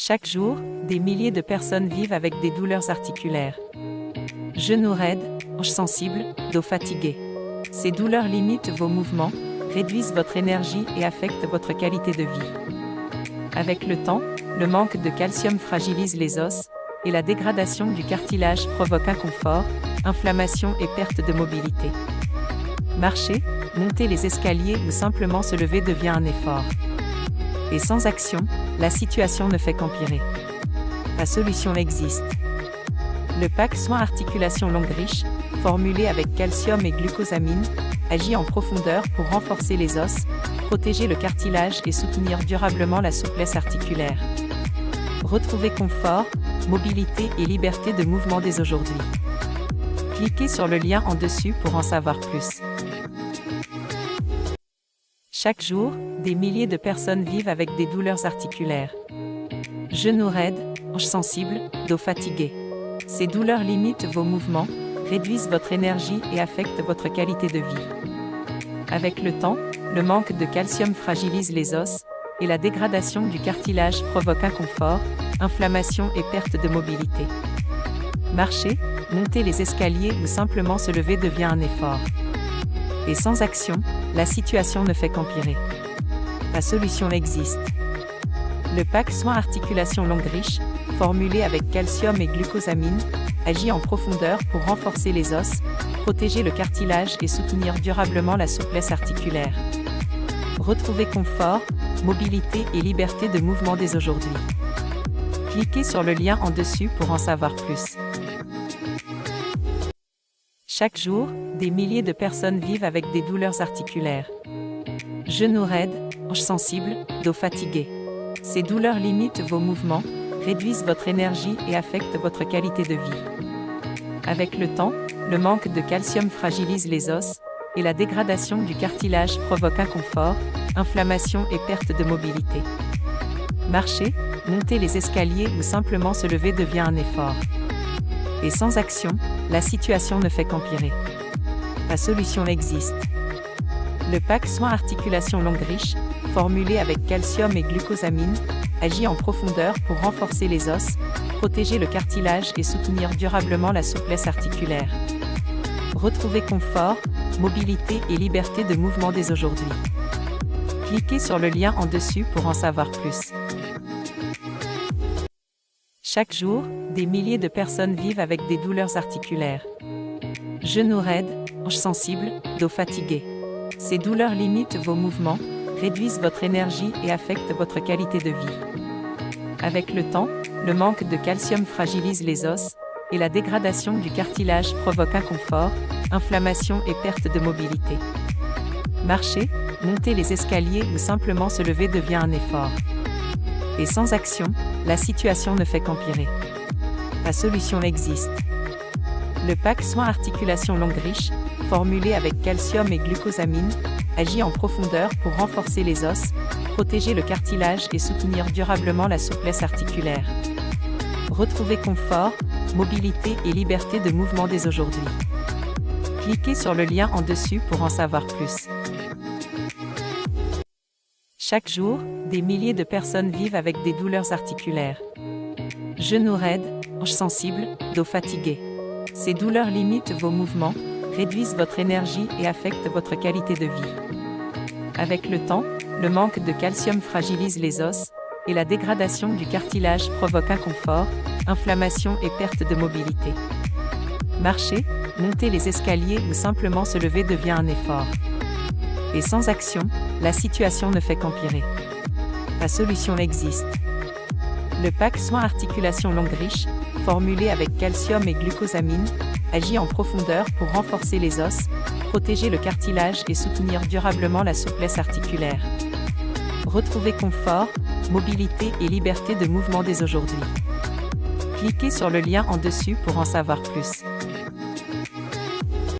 Chaque jour, des milliers de personnes vivent avec des douleurs articulaires. Genoux raides, hanches sensibles, dos fatigué. Ces douleurs limitent vos mouvements, réduisent votre énergie et affectent votre qualité de vie. Avec le temps, le manque de calcium fragilise les os, et la dégradation du cartilage provoque inconfort, inflammation et perte de mobilité. Marcher, monter les escaliers ou simplement se lever devient un effort. Et sans action, la situation ne fait qu'empirer. La solution existe. Le pack Soin Articulation Longue Riche, formulé avec calcium et glucosamine, agit en profondeur pour renforcer les os, protéger le cartilage et soutenir durablement la souplesse articulaire. Retrouvez confort, mobilité et liberté de mouvement dès aujourd'hui. Cliquez sur le lien en dessus pour en savoir plus. Chaque jour, des milliers de personnes vivent avec des douleurs articulaires. Genoux raides, hanches sensibles, dos fatigué. Ces douleurs limitent vos mouvements, réduisent votre énergie et affectent votre qualité de vie. Avec le temps, le manque de calcium fragilise les os, et la dégradation du cartilage provoque inconfort, inflammation et perte de mobilité. Marcher, monter les escaliers ou simplement se lever devient un effort. Et sans action, la situation ne fait qu'empirer. La solution existe. Le pack Soin Articulation Longue Riche, formulé avec calcium et glucosamine, agit en profondeur pour renforcer les os, protéger le cartilage et soutenir durablement la souplesse articulaire. Retrouvez confort, mobilité et liberté de mouvement dès aujourd'hui. Cliquez sur le lien en dessus pour en savoir plus. Chaque jour, des milliers de personnes vivent avec des douleurs articulaires. Genoux raides, hanches sensibles, dos fatigué. Ces douleurs limitent vos mouvements, réduisent votre énergie et affectent votre qualité de vie. Avec le temps, le manque de calcium fragilise les os, et la dégradation du cartilage provoque inconfort, inflammation et perte de mobilité. Marcher, monter les escaliers ou simplement se lever devient un effort. Et sans action, la situation ne fait qu'empirer. La solution existe. Le pack Soin Articulation Longue Riche, formulé avec calcium et glucosamine, agit en profondeur pour renforcer les os, protéger le cartilage et soutenir durablement la souplesse articulaire. Retrouvez confort, mobilité et liberté de mouvement dès aujourd'hui. Cliquez sur le lien en dessus pour en savoir plus. Chaque jour, des milliers de personnes vivent avec des douleurs articulaires. Genoux raides, hanches sensibles, dos fatigué. Ces douleurs limitent vos mouvements, réduisent votre énergie et affectent votre qualité de vie. Avec le temps, le manque de calcium fragilise les os, et la dégradation du cartilage provoque inconfort, inflammation et perte de mobilité. Marcher, monter les escaliers ou simplement se lever devient un effort. Et sans action, la situation ne fait qu'empirer. La solution existe. Le pack Soin Articulation Longue Riche, formulé avec calcium et glucosamine, agit en profondeur pour renforcer les os, protéger le cartilage et soutenir durablement la souplesse articulaire. Retrouvez confort, mobilité et liberté de mouvement dès aujourd'hui. Cliquez sur le lien en dessus pour en savoir plus. Chaque jour, des milliers de personnes vivent avec des douleurs articulaires. Genoux raides, hanches sensibles, dos fatigué. Ces douleurs limitent vos mouvements, réduisent votre énergie et affectent votre qualité de vie. Avec le temps, le manque de calcium fragilise les os, et la dégradation du cartilage provoque inconfort, inflammation et perte de mobilité. Marcher, monter les escaliers ou simplement se lever devient un effort. Et sans action, la situation ne fait qu'empirer. La solution existe. Le pack Soin Articulation Longue Riche, formulé avec calcium et glucosamine, agit en profondeur pour renforcer les os, protéger le cartilage et soutenir durablement la souplesse articulaire. Retrouvez confort, mobilité et liberté de mouvement dès aujourd'hui. Cliquez sur le lien en dessus pour en savoir plus.